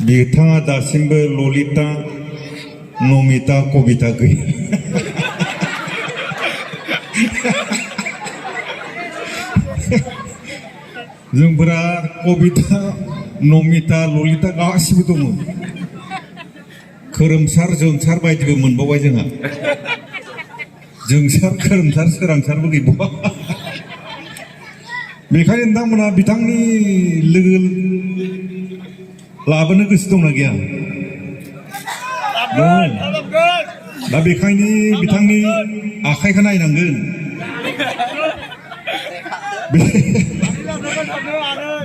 बिथाङा दासिमबो ललिता नमिता कबिता गैया जोंफोरा कबिता नमिता ललिता गासिबो दङ खोरोमसार जोंसार बायदिबो मोनबावबाय जोंहा जोंसार खोरोमसार सोरांसारबो गैबावा बेखायनो नोंथांमोना बिथांनि लोगो लाबोनो गोसो दंना गैया दा बेखायनो बिथांनि आखाइखौ नायनांगोन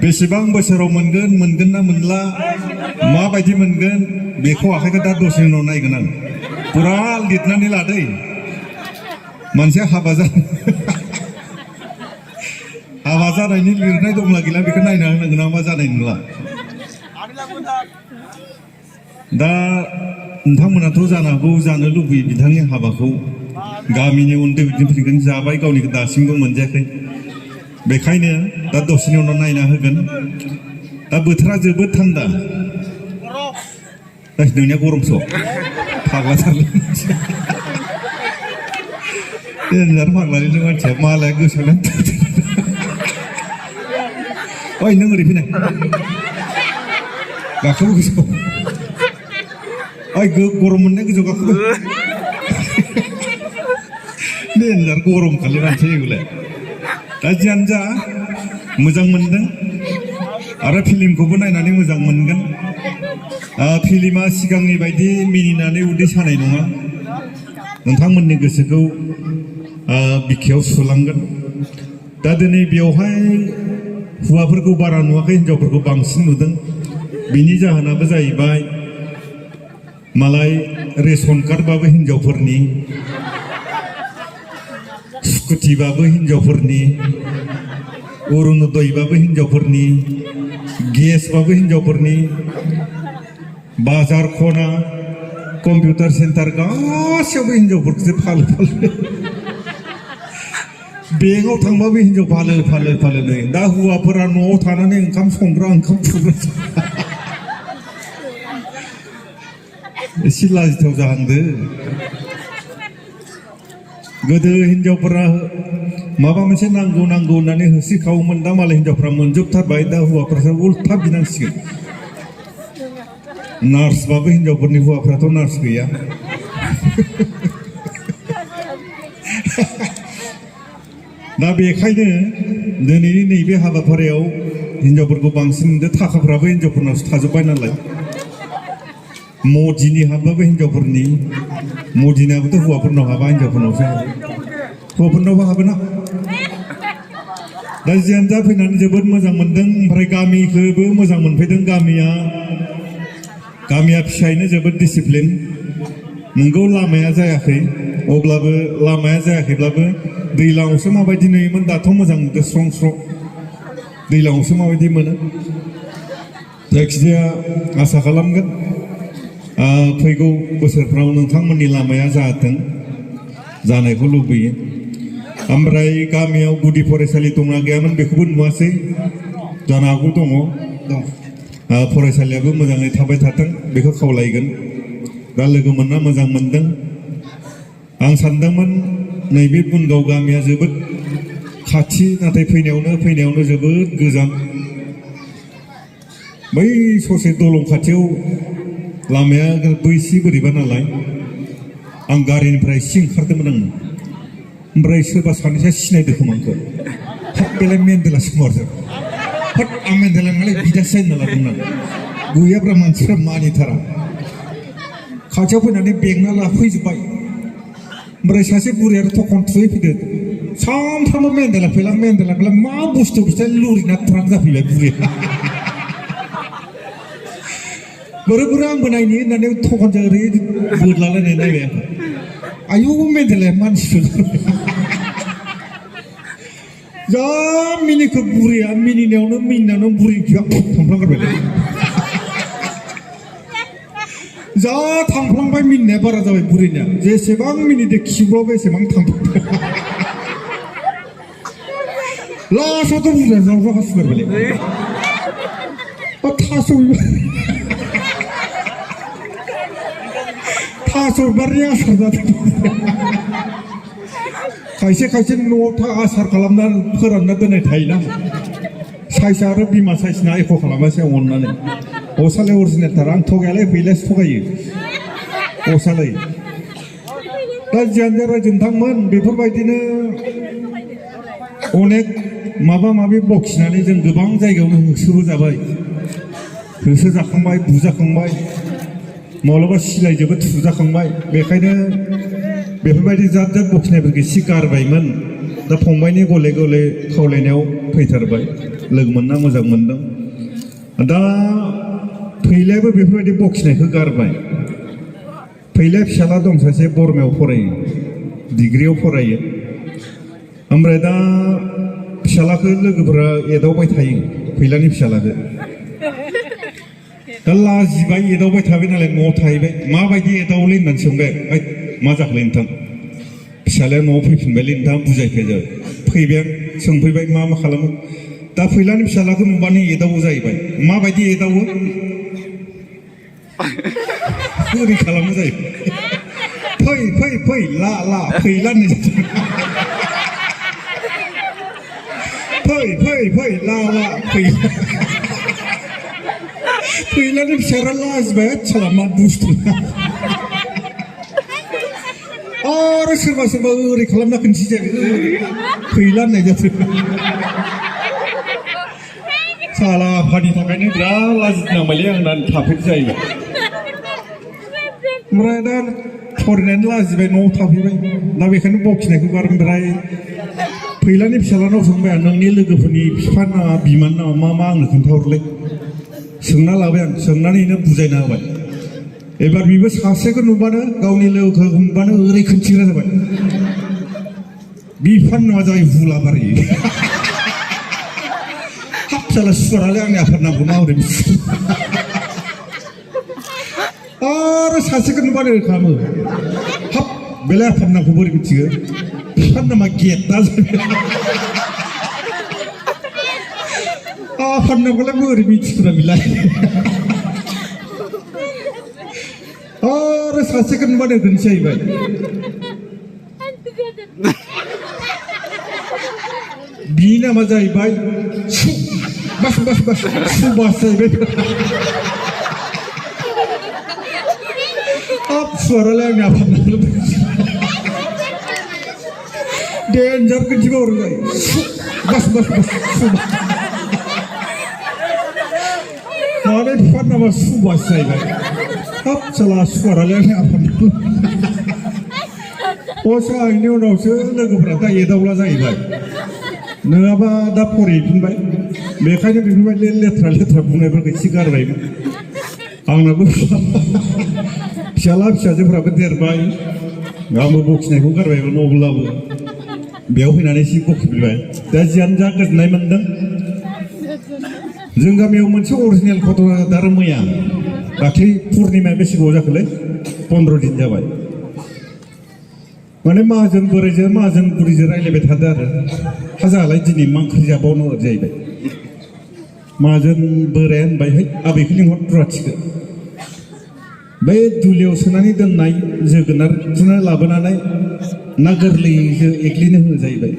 बेसेबां बोसोराव मोनगोन ना मोनला माबायदि मोनगोन बेखौ आखाइखौ दा दसे उनाव नायगोन आं पुरा लिरनानै लादै मोनसे हाबा जानायनि लिरनाय दंना गैला बेखौ नायना होनांगोन मा जानाय नंला दा नोंथांमोनाथ' जानो हागौ जानो लुबैयो बिथांनि हाबाखौ गामिनि उन्दै उन्दैफोरखौ जाबाय गावनिखौ दासिमबो मोनजायाखै बेखायनो दा दसेनि उनाव नायना होगोन दा बोथोरा जोबोद थान्दा नोंनिया गरमसो फाग्लाथारलै फाग्लानि मानसिया मालाया गोसोआव ओइ नों ओरै फैनाय गाखोबो गोसोआव ओइ गरम मोननाय गोजौ गाखोबो डेन्जार गरम खालि मानसि एगुलाय दा जियानो जा मोजां मोनदों आरो फिल्मखौबो नायनानै मोजां मोनगोन फिल्मा सिगांनि बायदि मिनिनानै उदै सानाय नङा नोंथांमोननि गोसोखौ बिखायाव सुलांगोन दा दिनै बेवहाय हौवाफोरखौ बारा नुवाखै हिनजावफोरखौ बांसिन नुदों बिनि जाहोनाबो जाहैबाय मालाय रेशन कार्डबाबो हिनजावफोरनि स्कुटिबाबो हिनजावफोरनि अरुणोदयबाबो हिनजावफोरनि गेसबाबो हिनजावफोरनि बाजार खना कम्पिउटार सेन्टार गासैयावबो हिनजावफोरखौसो फालो बेंकआव थांबाबो हिनजाव फालो नै दा हौवाफोरा न'आव थानानै ओंखाम संग्रा ओंखाम खुरग्रा एसे लाजिथाव जाहांदो गोदो हिनजावफोरा माबा मोनसे नांगौ होननानै होसिखावोमोन दा मालाय हिनजावफ्रा मोनजोबथारबाय दा हौवाफ्रासो उल्था बिनांसिगोन नार्सबाबो हिनजावफोरनि हौवाफ्राथ' नार्स गैया दा बेखायनो दिनैनि नैबे हाबाफारियाव हिनजावफोरखौ बांसिन नुदों थाखाफ्राबो हिनजावफोरनावसो थाजोब्बाय नालाय मदिनि हाबबाबो हिनजावफोरनि मदिनाबोथ' हौवाफोरनाव हाबा हिनजावफोरनावसो हौवाफोरनावबो हाबोना दा जियानो जा फैनानै जोबोद मोजां मोनदों ओमफ्राय गामिखौबो मोजां मोनफैदों गामिया फिसायैनो जोबोद डिसिप्लिन नोंगौ लामाया जायाखैब्लाबो दैज्लाङावसो माबायदि नुयोमोन दाथ' मोजां नुदों स्र' दैज्लाङावसो माबायदि मोनो जायखिजाया आसा खालामगोन फैगौ बोसोरफ्राव नोंथांमोननि लामाया जानायखौ लुबैयो ओमफ्राय गामियाव गुदि फरायसालि दंना गैयामोन बेखौबो नुवासै जानो हागौ दङ फरायसालियाबो मोजाङै थाबाय थाथों बेखौ खावलायगोन दा लोगो मोनना मोजां मोनदों आं सानदोंमोन नैबे बुनगाव गामिया जोबोद खाथि नाथाय फैनायावनो जोबोद गोजान बै ससे दलं खाथियाव लामाया बैसि बोरैबा नालाय आं गारिनिफ्राय एसे ओंखारदोंमोन आं ओमफ्राय सोरबा सानैसो सिनायदों खोमा आंखौ हाब बेलाय मेन्देला सोमारजों हाब आं मेन्देला नालाय बिदासो जायो नालाय बुंनानै गैयाब्रा मानसिफ्रा मानिथारा खाथियाव फैनानै बेंना लाफैजोब्बाय ओमफ्राय सासे बुरैया थखन थुयै फैदो सानफ्रामबो मेन्देला फैला मा बुस्थु लुरिना ट्राक जाफैबाय बुरैया बोरै आंबो नायनि होननानै थखनजों ओरै बोदलालायनाय नायबाय आंखौ आयौ मेन्देलाया मानसिफोर जा मिनिखो बुरैया मिनिनायावनो बुरै थांफ्लांगारबाय जा थांफ्लांबाय मिनिनाया बारा जाबाय बुरैनिया जेसेबां मिनिदो खिब्लावबो एसेबां थांफ्लांबाय लास्टआवथ' बुरैया जावजागासिनो थास' थास' बिबारनि आसार जादों खायसे खायसे न'आव आसार खालामना फोरानना दोननाय थायोना साइज आरो बिमा साइजना एख' खालामासै अननानै असालाय अरिजिनेल थार आं थगायालाय फैलासो थगायो असालाय दा जियानो जा रायजो नोंथांमोन बेफोरबायदिनो अनेक माबा माबि बखिनानै जों गोबां जायगायावनो होसोबोजाबाय होसोजाखांबाय बुजाखांबाय माब्लाबा सिलायजोंबो थुजाखांबाय बेखायनो बेफोरबायदि जात जात बखिनायफोरखौ एसे गारबायमोन दा फंबायनि गले गले खावलायनायाव फैथारबाय लोगो मोनना मोजां मोनदों दा फैलायाबो बेफोरबायदि बखिनायखौ गारबाय फैलाया फिसाला दं सासे बरमायाव फरायो डिग्रियाव फरायो ओमफ्राय दा फिसालाखौ लोगोफोरा एदावबाय थायो फैलानि फिसालाखौ दा लाजिबाय एदावबाय थाबाय नालाय न'आव थाहैबाय माबायदि एदावलै होननानै सोंबाय मा जाखोलै नोंथां फिसालाया न'आव फैफिनबायलै नोंथां बुजायफैबाय फैबाय आं सोंफैबाय मा खालामो दा फैलानि फिसालाखौ नुबानो एदावो जाहैबाय माबायदि एदावो ओरै खालामो जाहैबाय फै फै फै ला ला फैला फै फै फै ला ला फैला फैलानि फिसाया लाजिबाय खालामा बुस्थु आरो सोरबा सोरबा ओरै खालामना खोनसे जाहैबाय फैला होननाय जाथों साला आफानि थाखायनो बिराद लाजिनांबायलै आं दा थाफेर जाहैबाय ओमफ्राय दा फरायनानै लाजिबाय न'आव थाफैबाय दा बेखायनो बखिनायखौ गारबाय फैलानि फिसालानाव सोंबाय आं नोंनि लोगोफोरनि बिफा नामा बिमान नामा मा आंनो खोन्थाहरलै सोंना लाबाय आं सोंनानैनो बुजायना होबाय एबार बेबो सासेखौ नुबानो गावनि लोगोखौ नुबानो ओरै खोन्थिग्रा जाबाय बिफान नङा जाबाय हुलाबारि हाब फिसाला सुवारालाय आंनि आफाद नामखौ माबोरै आरो सासेखौ नुबानो ओरै खालामो हाब बेलाय आफाद नामखौ बोरै मिथिगो बिफान नामा गेटा जाबाय आफाद नामखौलाय बोरै मिथिगोना बिलाय आरो सासेखौ नुबानो खोनसे जाहैबाय बि नामा जाहैबाय बास बास बास सुबास जाहैबाय हाब सुवारालाय आंनि आफाद नामखौलाय डेन्जार खोनसेबा हरबाय बास बास बास सुबास माने बिफान नामा सुबास जाहैबाय हाब साला सुवारालाय आंनि आफाद असायनि उनावसो लोगोफोरा दा एदावला जाहैबाय नङाबा दा फरायफिनबाय बेखायनो बेफोरबायदि लेथ्रा लेथ्रा बुंनायफोरखौ एसे गारबायमोन आंनाबो फिसाला फिसाजोफ्राबो देरबाय आंबो बखिनायखौ गारबायमोन अब्लाबो बेयाव फैनानै एसे बखिफिनबाय दा जियानो जा गोजोननाय मोनदों जों गामियाव मोनसे अरिजिनेल घटना जादों मैया दाख्लै पुर्निमाया बेसे गोबाव जाखोलै 15 दिन जाबाय माने माहाजोन बोराइजों माहाजोन बुरैजों रायज्लायबाय थादों आरो हाजालाय दिनै मा ओंख्रि जाबावनो जाहैबाय माहाजोन बोराया होनबाय आबैखौ लिंहर रुवाथिखौ बै दुलियाव सोनानै दोननाय जोगोनारखौनो लाबोनानै ना गोरलैजों एग्लिनो हो जाहैबाय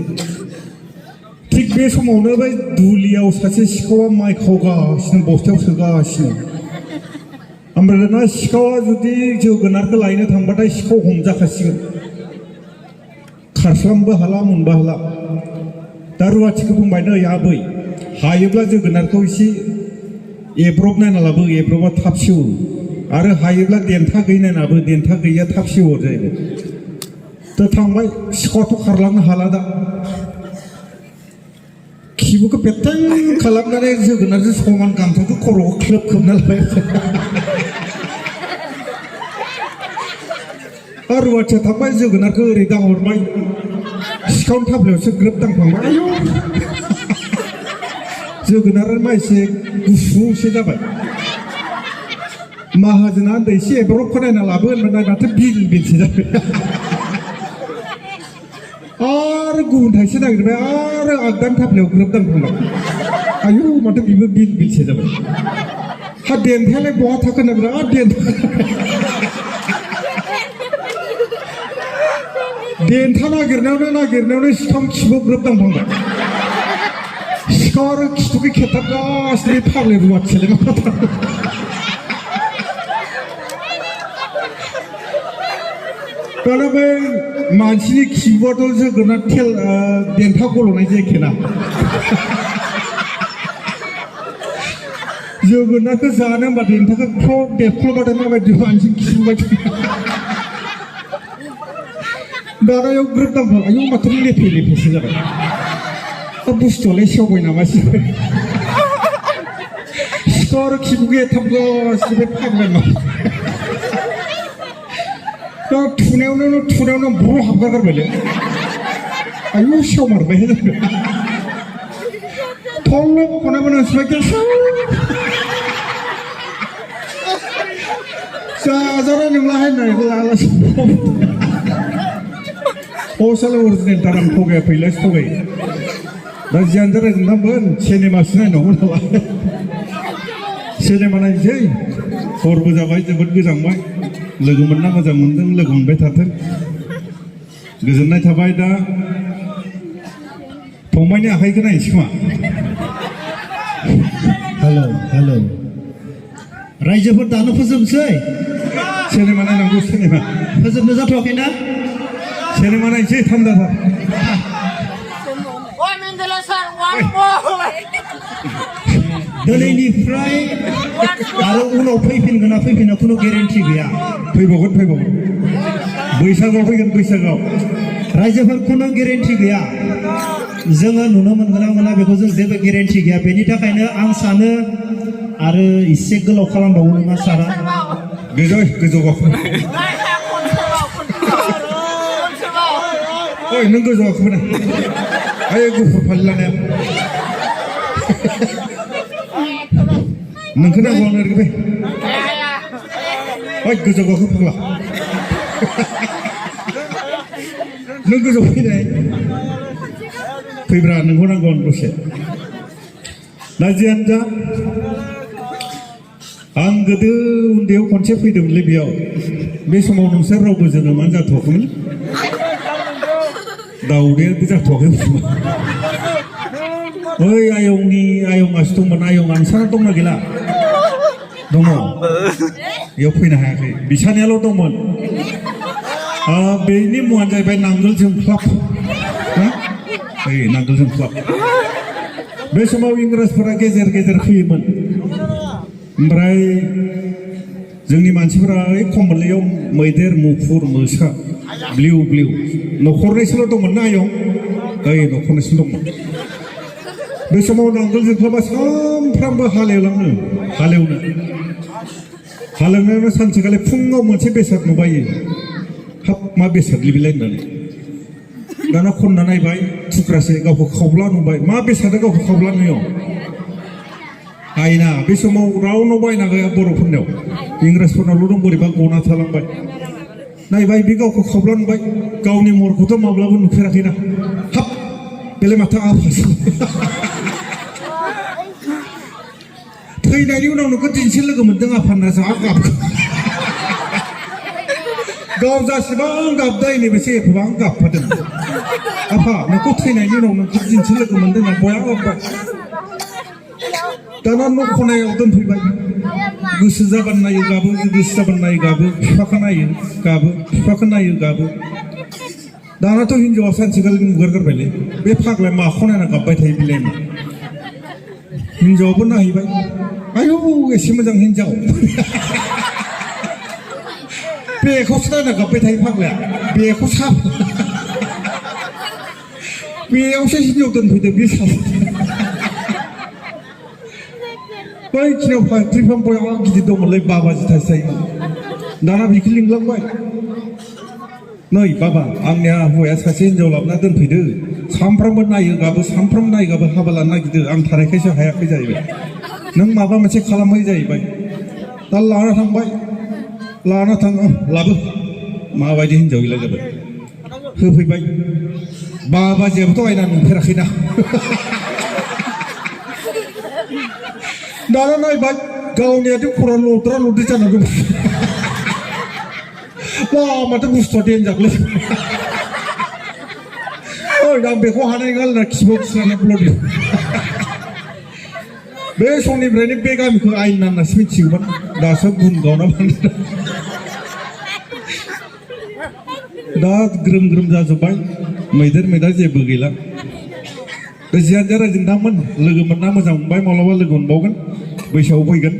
थिग बे समावनो बै दुलियाव सासे सिखावा माइ खावगासिनो बस्थायाव सोगासिनो ओमफ्राय दाना सिखावा जुदि जोगोनारखौ लायनो थांबाथाय सिखाव हमजाखासिगोन खारस्लामबो हाला मोनबो हाला दा रुवाथिखौ बुंबाय नै आबै हायोब्ला जोगोनारखौ एसे एब्रब नायना लाबो एब्रबा थाब सेवो आरो हायोब्ला देन्था गैयै नायनाबो देन्था गैयिया थाब सेवो जाहैबाय दा थांबाय सिखावाथ' खारलांनो हाला दा खिबुखौ बेथां खालामनानै जोगोनारजों समान गामसाखौ खर'आव ख्लोब खोबना लाबाय आरो रुवाथिया थांबाय जोगोनारखौ ओरै दांहरबाय सिखावनि थाफ्लायावसो ग्रोब दांफ्लांबाय आयौ जोगोनारा एसे गुसुसो जाबाय माहाजोना एसे एब्रबखौ नायना लाबो होनबाय माथो बिल बिलसो जाबाय आरो गुबुन थाइसे नागिरबाय आरो आगदानि थाफ्लायाव ग्रोब दांफ्लांबाय आयौ माथो बेबो बिल बिलसो जाबाय हा देन्थायालाय बहा थाखो ना बिराद देन्था देन्था नागिरनायावनो सिखाव खिबु ग्रोब दांफांबाय सिखाव आरो खिथुखै खेबथाबगासिनो फाग्लि रुवाथियालाय मा खालामो दाना बै मानसिनि खिबुआथ' जोगोनार थेल देन्था गल'नाय जायाखैना जोगोनारखौ जानो होनबा देन्थाखौ ख्लब देख्ल'बाथाय माबायदि मानसिनि खिबुबाय दानायाव ग्रोब दांफां आयौ माथो लेफे लेफेसो जाबाय बुस्थुआलाय सेवबाय नामासो सिखाव आरो खिबुखौ एथाबगासिनो बे फाग्लाय मा दा थुनायावनो बर' हाबगा गारबायलै आयु सेवमारबाय थल्ल' बख'नायबो नोंसोरबाय गेसाव जाजारा नोंलाहाय होननानै लालासो हसालाय अरिजिनेल दाराम थगाया फैलासो थगायो दा जियानो जादों नोंथांमोन सिनेमासो नायनांगौ नालाय सिनेमा नायनोसै हरबो जाबाय जोबोद गोजांबाय लोगो मोनना मोजां मोनदों लोगो मोनबाय थाथों गोजोननाय थाबाय दा फंबायनि आखाइखौ नायनोसै खोमा हेल' रायजोफोर दानो फोजोबसै सिनेमा नायनांगौ सिनेमा फोजोबनो जाथ'वाखैना सिनेमा नायनोसै थान्दाथार दिनैनिफ्राय आरो उनाव फैफिनगोन ना फैफिना खुनु गेरेन्टि गैया फैबावगोन बैसागआव फैगोन बैसागआव रायजोफोर खुनु गेरेन्टि गैया जोङो नुनो मोनगोन ना मोना बेखौ जों जेबो गेरेन्टि गैया बेनि थाखायनो आं सानो आरो एसे गोलाव खालामबावो नङा सारा गोजौ गाखो ओइ नों गोजौ गाखोबोना ओइ गुफुर फालि लानाया नोंखौ नांगौ आंनो ओरैनो ओइ गोजौ गाखो फाग्ला नों गोजौ फैनाय फैब्रा नोंखौ नांगौ दसे दा जियानो जा आं गोदो उन्दैयाव खनसे फैदोंमोनलै बेयाव बे समाव नोंसोर रावबो जोनोमानो जाथ'वाखैमोन दाउदैयाबो जाथ'वाखैमोन ओइ आयंआसो दंमोन आयं नोंसाना दंना गैला दङ बेयाव फैनो हायाखै बिसानियाल' दंमोन बेनि मुङानो जाहैबाय नांगोल जोंख्लाब ओइ नांगोल जोंख्लाब बे समाव इंराजफोरा गेजेर गेजेर फैयोमोन ओमफ्राय जोंनि मानसिफोरा ओइ खमलैयाव मैदेर मुफुर मोसा ब्लिउ न'खरनैसोल' दंमोन ना आयं ओइ न'खरनैसो दंमोन बे समाव नांगोल जोंख्लाबा सानफ्रामबो हालेवनायावनो सानसेखालि फुङाव मोनसे बेसाद नुबायो हाब मा बेसादलै बेलाय होननानै दाना खनना नायबाय थुख्रासे गावखौ खावब्ला नुबाय मा बेसादा गावखौ खावब्ला नुयो आयना बे समाव रावनावबो आयना गैया बर'फोरनियाव इंराजफोरनावल' दं बोरैबा गना थालांबाय नायबाय बे गावखौ खावब्ला नुबाय गावनि महरखौथ' माब्लाबो नुफेराखैना हाब बेलाय माथो आफासो फैनायनि उनाव नोंखौ दिनैसो लोगो मोनदों आफाना जा गाबखौ गाव जासिबां गाबदाय नैबेसो एफाबां गाबफादों आफा नोंखौ थैनायनि उनाव नोंखौ दिनैसो लोगो मोनदों ना बया गाबबाय दाना न' खनायाव दोनफैबाय गोसो जाबानो नायो गाबो गोसो जाबानो नायो गाबो बिफाखौ नायो गाबो दानाथ' हिनजावा सानसेखालि नुगारगारबायलै बे फाग्लाया माखौ नायना गाबबाय थायो बिलाय हिनजावाबो नायहैबाय आयौ एसे मोजां हिनजाव बेखौसो नायना गाबबाय थायो फाग्लाया बेखौ बेयावसो हिनजाव दोनफैदों बे बै खिनियाव फाख्रिफ्राम बया गिदिर दंमोनलै बाबाजि थाइसायोमोन दाना बेखौ लिंलांबाय नै बाबा आंनिया हौवाया सासे हिनजाव लाबोना दोनफैदो सामफ्रामबो नायो गाबो हाबा लानो नागिरदो आं थानायखायसो हायाखै जाहैबाय नों माबा मोनसे खालामहै जाहैबाय दा लाना थां लाबो माबायदि हिनजाव गैला जाबाय होफैबाय बाबाजियाबोथ' आयना नुफेराखैना दाना नायबाय गावनियाथ' खरा लद्रा लद्रि जानानै दं माथो बुस्थुआ देनजारलै आं बेखौ हानाय नङा होनना खिबौ खिनानै ब्लडिं बे समनिफ्रायनो बे गामिखौ आइन होननासो मिथिगौमोन दासो गुन गावना बांद्राय दा ग्रोम ग्रोम जाजोब्बाय मैदेर जेबो गैला जियानो जा रायजो नोंथांमोन लोगो मोनना मोजां मोनबाय माब्लाबा लोगो मोनबावगोन बैसोआव फैगोन